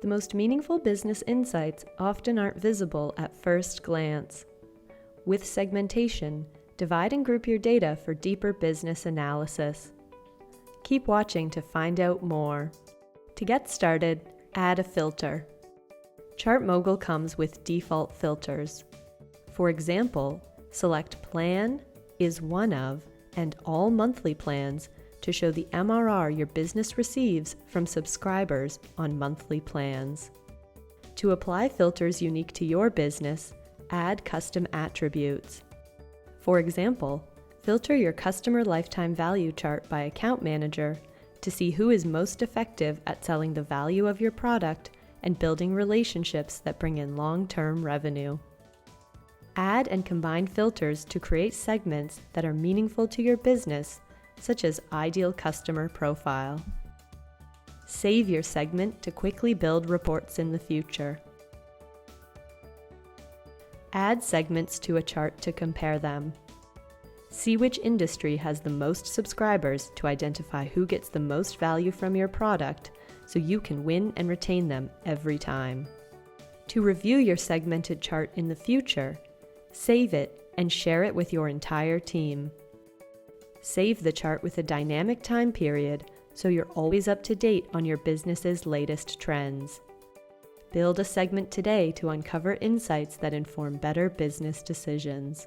The most meaningful business insights often aren't visible at first glance. With segmentation, divide and group your data for deeper business analysis. Keep watching to find out more. To get started, add a filter. ChartMogul comes with default filters. For example, select Plan, Is One Of, and All Monthly Plans to show the MRR your business receives from subscribers on monthly plans. To apply filters unique to your business, add custom attributes. For example, filter your customer lifetime value chart by account manager to see who is most effective at selling the value of your product and building relationships that bring in long-term revenue. Add and combine filters to create segments that are meaningful to your business, such as ideal customer profile. Save your segment to quickly build reports in the future. Add segments to a chart to compare them. See which industry has the most subscribers to identify who gets the most value from your product so you can win and retain them every time. To review your segmented chart in the future, save it and share it with your entire team. Save the chart with a dynamic time period so you're always up to date on your business's latest trends. Build a segment today to uncover insights that inform better business decisions.